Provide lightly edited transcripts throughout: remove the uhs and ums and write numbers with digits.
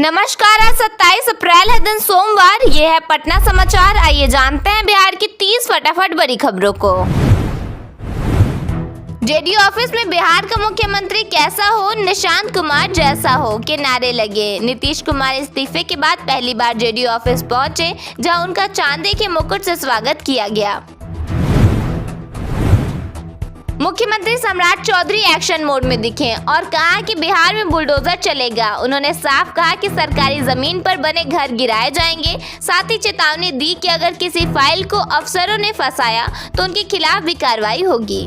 नमस्कार। आज 27 अप्रैल है, दिन सोमवार। ये है पटना समाचार। आइए जानते हैं बिहार की 30 फटाफट बड़ी खबरों को। जेडीयू ऑफिस में बिहार का मुख्यमंत्री कैसा हो, निशांत कुमार जैसा हो के नारे लगे। नीतीश कुमार इस्तीफे के बाद पहली बार जेडीयू ऑफिस पहुंचे, जहां उनका चांदी के मुकुट से स्वागत किया गया। मुख्यमंत्री सम्राट चौधरी एक्शन मोड में दिखे और कहा कि बिहार में बुलडोजर चलेगा। उन्होंने साफ कहा कि सरकारी जमीन पर बने घर गिराए जाएंगे। साथ ही चेतावनी दी कि अगर किसी फाइल को अफसरों ने फंसाया तो उनके खिलाफ भी कार्रवाई होगी।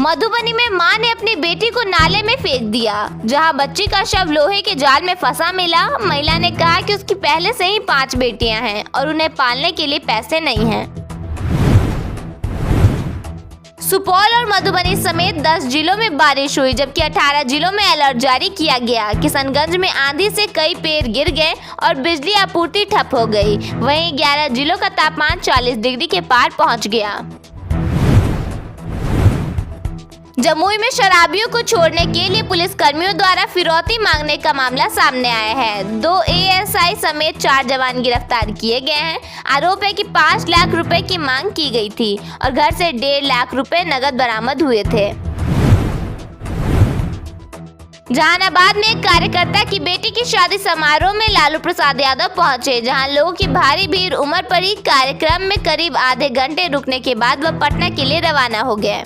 मधुबनी में मां ने अपनी बेटी को नाले में फेंक दिया, जहां बच्ची का शव लोहे के जाल में फंसा मिला। महिला ने कहा कि उसकी पहले से ही 5 बेटियां हैं और उन्हें पालने के लिए पैसे नहीं हैं। सुपौल और मधुबनी समेत 10 जिलों में बारिश हुई, जबकि 18 जिलों में अलर्ट जारी किया गया। किशनगंज में आंधी से कई पेड़ गिर गए और बिजली आपूर्ति ठप हो गई। वहीं 11 जिलों का तापमान 40 डिग्री के पार पहुंच गया। जमुई में शराबियों को छोड़ने के लिए पुलिस कर्मियों द्वारा फिरौती मांगने का मामला सामने आया है। 2 एएसआई समेत 4 जवान गिरफ्तार किए गए हैं। आरोप है कि 5 लाख रुपए की मांग की गई थी और घर से 1.5 लाख रुपए नकद बरामद हुए थे। जहानाबाद में एक कार्यकर्ता की बेटी की शादी समारोह में लालू प्रसाद यादव पहुंचे, जहां लोगों की भारी भीड़ उमड़ पड़ी। कार्यक्रम में करीब आधे घंटे रुकने के बाद वह पटना के लिए रवाना हो गए।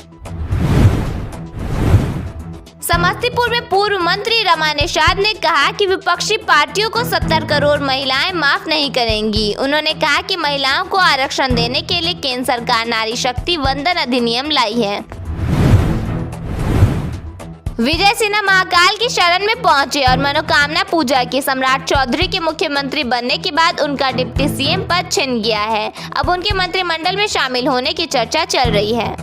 समस्तीपुर में पूर्व मंत्री रमा निषाद ने कहा कि विपक्षी पार्टियों को 70 करोड़ महिलाएं माफ नहीं करेंगी। उन्होंने कहा कि महिलाओं को आरक्षण देने के लिए केंद्र सरकार नारी शक्ति वंदन अधिनियम लाई है। विजय सिन्हा महाकाल की शरण में पहुंचे और मनोकामना पूजा की। सम्राट चौधरी के मुख्यमंत्री बनने के बाद उनका डिप्टी सीएम पद छिन गया है। अब उनके मंत्रिमंडल में शामिल होने की चर्चा चल रही है।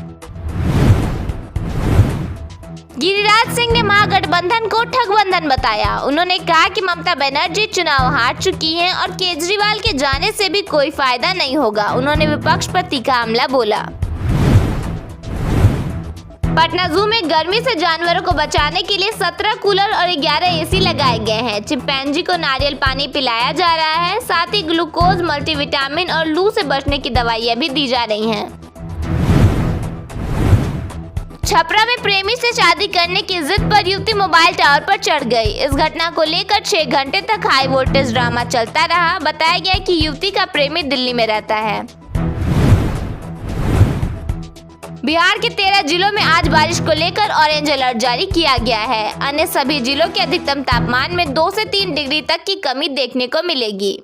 गिरिराज सिंह ने महागठबंधन को ठगबंधन बताया। उन्होंने कहा कि ममता बनर्जी चुनाव हार चुकी हैं और केजरीवाल के जाने से भी कोई फायदा नहीं होगा। उन्होंने विपक्ष पर तीखा हमला बोला। पटना जू में गर्मी से जानवरों को बचाने के लिए 17 कूलर और 11 एसी लगाए गए हैं। चिंपैंजी को नारियल पानी पिलाया जा रहा है। साथ ही ग्लूकोज, मल्टीविटामिन और लू से बचने की दवाइयां भी दी जा रही हैं। छपरा में प्रेमी से शादी करने की जिद पर युवती मोबाइल टावर पर चढ़ गई। इस घटना को लेकर 6 घंटे तक हाई वोल्टेज ड्रामा चलता रहा। बताया गया कि युवती का प्रेमी दिल्ली में रहता है। बिहार के 13 जिलों में आज बारिश को लेकर ऑरेंज अलर्ट जारी किया गया है। अन्य सभी जिलों के अधिकतम तापमान में 2 से 3 डिग्री तक की कमी देखने को मिलेगी।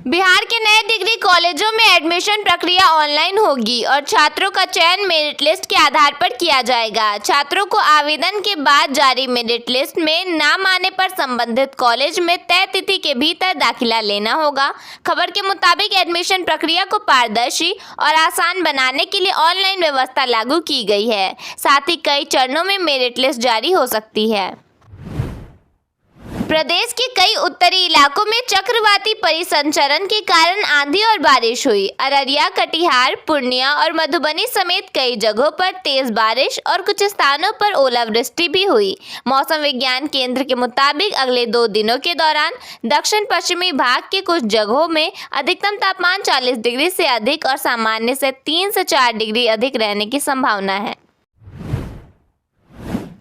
बिहार के नए डिग्री कॉलेजों में एडमिशन प्रक्रिया ऑनलाइन होगी और छात्रों का चयन मेरिट लिस्ट के आधार पर किया जाएगा। छात्रों को आवेदन के बाद जारी मेरिट लिस्ट में नाम आने पर संबंधित कॉलेज में तय तिथि के भीतर दाखिला लेना होगा। खबर के मुताबिक एडमिशन प्रक्रिया को पारदर्शी और आसान बनाने के लिए ऑनलाइन व्यवस्था लागू की गई है। साथ ही कई चरणों में मेरिट लिस्ट जारी हो सकती है। प्रदेश के कई उत्तरी इलाकों में चक्रवाती परिसंचरण के कारण आंधी और बारिश हुई। अररिया, कटिहार, पूर्णिया और मधुबनी समेत कई जगहों पर तेज बारिश और कुछ स्थानों पर ओलावृष्टि भी हुई। मौसम विज्ञान केंद्र के मुताबिक अगले 2 दिनों के दौरान दक्षिण पश्चिमी भाग के कुछ जगहों में अधिकतम तापमान 40 डिग्री से अधिक और सामान्य से 3 से 4 डिग्री अधिक रहने की संभावना है।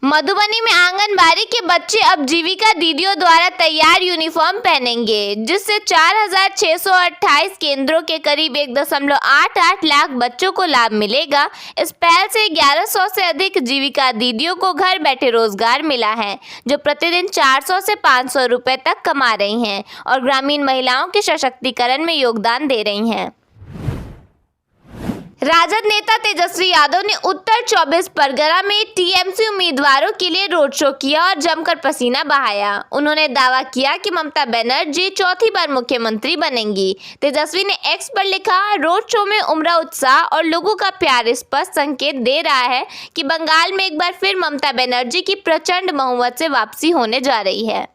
मधुबनी में आंगनबाड़ी के बच्चे अब जीविका दीदियों द्वारा तैयार यूनिफॉर्म पहनेंगे, जिससे 4,628 केंद्रों के करीब 1.88 लाख बच्चों को लाभ मिलेगा। इस पहल से 1100 से अधिक जीविका दीदियों को घर बैठे रोजगार मिला है, जो प्रतिदिन 400 से 500 रुपए तक कमा रही हैं और ग्रामीण महिलाओं के सशक्तिकरण में योगदान दे रही हैं। राजद नेता तेजस्वी यादव ने उत्तर 24 परगना में टीएमसी उम्मीदवारों के लिए रोड शो किया और जमकर पसीना बहाया। उन्होंने दावा किया कि ममता बनर्जी 4थी बार मुख्यमंत्री बनेंगी। तेजस्वी ने एक्स पर लिखा, रोड शो में उमड़ा उत्साह और लोगों का प्यार स्पष्ट संकेत दे रहा है कि बंगाल में एक बार फिर ममता बनर्जी की प्रचंड बहुमत से वापसी होने जा रही है।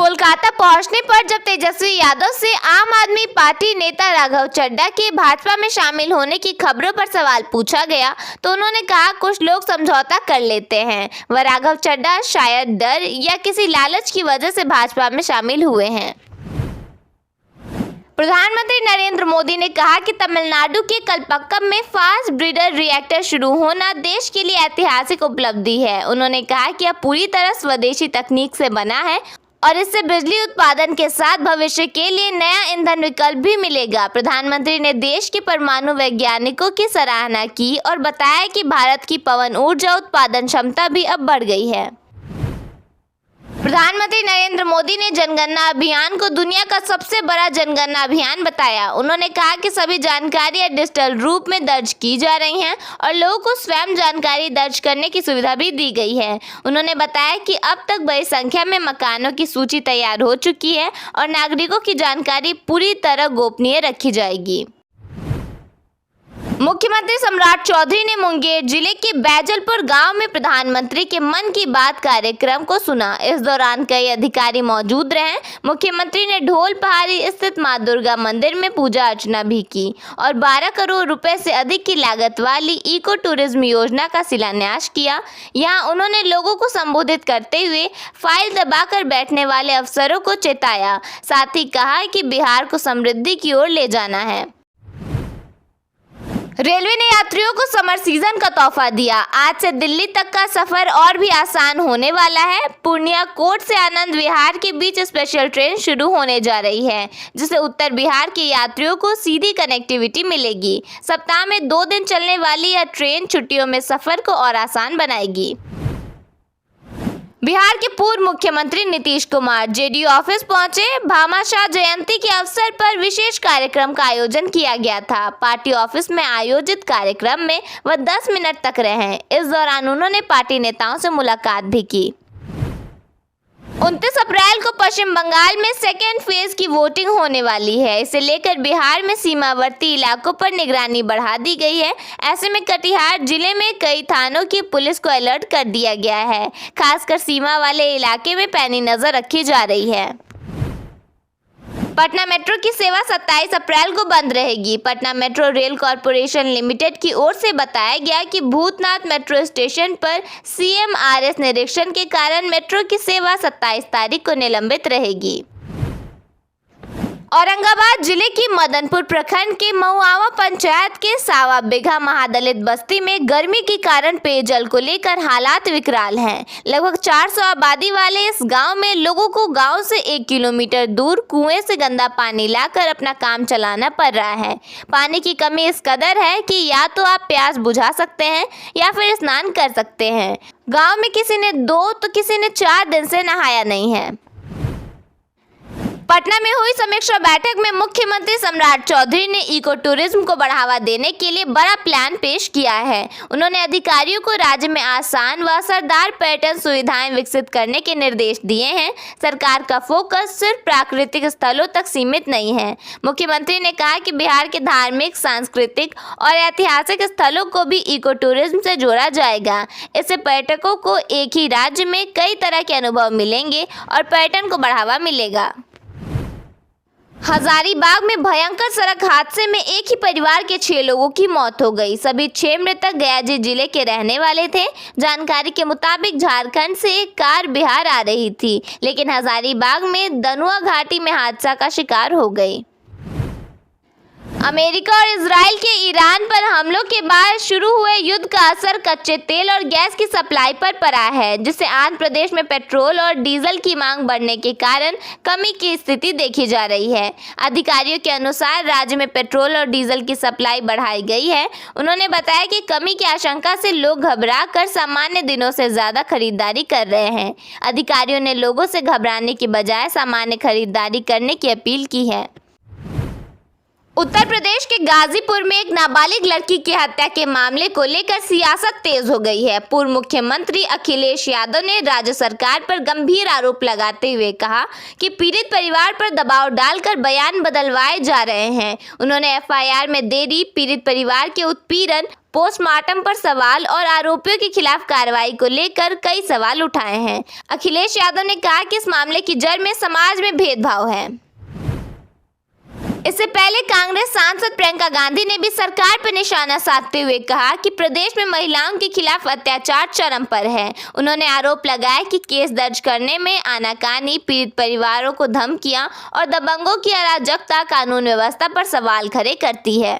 कोलकाता पहुंचने पर जब तेजस्वी यादव से आम आदमी पार्टी नेता राघव चड्ढा के भाजपा में शामिल होने की खबरों पर सवाल पूछा गया तो उन्होंने कहा कुछ लोग समझौता कर लेते हैं। वह राघव चड्ढा शायद डर या किसी लालच की वजह से भाजपा में शामिल हुए हैं। प्रधानमंत्री नरेंद्र मोदी ने कहा कि तमिलनाडु के कलपक्कम में फास्ट ब्रीडर रिएक्टर शुरू होना देश के लिए ऐतिहासिक उपलब्धि है। उन्होंने कहा कि यह पूरी तरह स्वदेशी तकनीक से बना है और इससे बिजली उत्पादन के साथ भविष्य के लिए नया ईंधन विकल्प भी मिलेगा। प्रधानमंत्री ने देश के परमाणु वैज्ञानिकों की सराहना की और बताया कि भारत की पवन ऊर्जा उत्पादन क्षमता भी अब बढ़ गई है। प्रधानमंत्री नरेंद्र मोदी ने जनगणना अभियान को दुनिया का सबसे बड़ा जनगणना अभियान बताया। उन्होंने कहा कि सभी जानकारियां डिजिटल रूप में दर्ज की जा रही हैं और लोगों को स्वयं जानकारी दर्ज करने की सुविधा भी दी गई है। उन्होंने बताया कि अब तक बड़ी संख्या में मकानों की सूची तैयार हो चुकी है और नागरिकों की जानकारी पूरी तरह गोपनीय रखी जाएगी। मुख्यमंत्री सम्राट चौधरी ने मुंगेर जिले के बैजलपुर गांव में प्रधानमंत्री के मन की बात कार्यक्रम को सुना। इस दौरान कई अधिकारी मौजूद रहे। मुख्यमंत्री ने ढोल पहाड़ी स्थित मां दुर्गा मंदिर में पूजा अर्चना भी की और 12 करोड़ रुपए से अधिक की लागत वाली इको टूरिज्म योजना का शिलान्यास किया। यहां उन्होंने लोगों को संबोधित करते हुए फाइल दबाकर बैठने वाले अफसरों को चेताया। साथ ही कहा कि बिहार को समृद्धि की ओर ले जाना है। रेलवे ने यात्रियों को समर सीजन का तोहफा दिया। आज से दिल्ली तक का सफर और भी आसान होने वाला है। पूर्णिया कोट से आनंद विहार के बीच स्पेशल ट्रेन शुरू होने जा रही है, जिससे उत्तर बिहार के यात्रियों को सीधी कनेक्टिविटी मिलेगी। सप्ताह में 2 दिन चलने वाली यह ट्रेन छुट्टियों में सफर को और आसान बनाएगी। बिहार के पूर्व मुख्यमंत्री नीतीश कुमार जेडीयू ऑफिस पहुंचे। भामाशाह जयंती के अवसर पर विशेष कार्यक्रम का आयोजन किया गया था। पार्टी ऑफिस में आयोजित कार्यक्रम में वह 10 मिनट तक रहे। इस दौरान उन्होंने पार्टी नेताओं से मुलाकात भी की। 29 अप्रैल को पश्चिम बंगाल में सेकेंड फेज की वोटिंग होने वाली है। इसे लेकर बिहार में सीमावर्ती इलाकों पर निगरानी बढ़ा दी गई है। ऐसे में कटिहार जिले में कई थानों की पुलिस को अलर्ट कर दिया गया है। खासकर सीमा वाले इलाके में पैनी नजर रखी जा रही है। पटना मेट्रो की सेवा 27 अप्रैल को बंद रहेगी। Patna metro rail corporation limited की ओर से बताया गया कि भूतनाथ मेट्रो स्टेशन पर CMRS निरीक्षण के कारण मेट्रो की सेवा 27 तारीख को निलंबित रहेगी। औरंगाबाद जिले की मदनपुर प्रखंड के महुआवा पंचायत के सावा बिघा महादलित बस्ती में गर्मी के कारण पेयजल को लेकर हालात विकराल हैं। लगभग 400 आबादी वाले इस गांव में लोगों को गांव से 1 किलोमीटर दूर कुएं से गंदा पानी लाकर अपना काम चलाना पड़ रहा है। पानी की कमी इस कदर है कि या तो आप प्यास बुझा सकते हैं या फिर स्नान कर सकते हैं। गाँव में किसी ने 2 तो किसी ने 4 दिन से नहाया नहीं है। पटना में हुई समीक्षा बैठक में मुख्यमंत्री सम्राट चौधरी ने इको टूरिज्म को बढ़ावा देने के लिए बड़ा प्लान पेश किया है। उन्होंने अधिकारियों को राज्य में आसान व असरदार पर्यटन सुविधाएं विकसित करने के निर्देश दिए हैं। सरकार का फोकस सिर्फ प्राकृतिक स्थलों तक सीमित नहीं है। मुख्यमंत्री ने कहा कि बिहार के धार्मिक, सांस्कृतिक और ऐतिहासिक स्थलों को भी इको टूरिज्म से जोड़ा जाएगा। इससे पर्यटकों को एक ही राज्य में कई तरह के अनुभव मिलेंगे और पर्यटन को बढ़ावा मिलेगा। हजारीबाग में भयंकर सड़क हादसे में एक ही परिवार के 6 लोगों की मौत हो गई। सभी 6 मृतक गयाजी जिले के रहने वाले थे। जानकारी के मुताबिक झारखंड से एक कार बिहार आ रही थी, लेकिन हजारीबाग में दनुआ घाटी में हादसा का शिकार हो गई। अमेरिका और इजराइल के ईरान पर हमलों के बाद शुरू हुए युद्ध का असर कच्चे तेल और गैस की सप्लाई पर पड़ा है, जिससे आंध्र प्रदेश में पेट्रोल और डीजल की मांग बढ़ने के कारण कमी की स्थिति देखी जा रही है। अधिकारियों के अनुसार राज्य में पेट्रोल और डीजल की सप्लाई बढ़ाई गई है। उन्होंने बताया कि कमी की आशंका से लोग घबरा कर सामान्य दिनों से ज्यादा खरीदारी कर रहे हैं। अधिकारियों ने लोगों से घबराने की बजाय सामान्य खरीदारी करने की अपील की है। उत्तर प्रदेश के गाजीपुर में एक नाबालिग लड़की की हत्या के मामले को लेकर सियासत तेज हो गई है। पूर्व मुख्यमंत्री अखिलेश यादव ने राज्य सरकार पर गंभीर आरोप लगाते हुए कहा कि पीड़ित परिवार पर दबाव डालकर बयान बदलवाए जा रहे हैं। उन्होंने एफआईआर में देरी, पीड़ित परिवार के उत्पीड़न, पोस्टमार्टम पर सवाल और आरोपियों के खिलाफ कार्रवाई को लेकर कई सवाल उठाए हैं। अखिलेश यादव ने कहा कि इस मामले की जड़ में समाज में भेदभाव है। इससे पहले कांग्रेस सांसद प्रियंका गांधी ने भी सरकार पर निशाना साधते हुए कहा कि प्रदेश में महिलाओं के खिलाफ अत्याचार चरम पर है। उन्होंने आरोप लगाया कि केस दर्ज करने में आनाकानी, पीड़ित परिवारों को धमकियां और दबंगों की अराजकता कानून व्यवस्था पर सवाल खड़े करती है।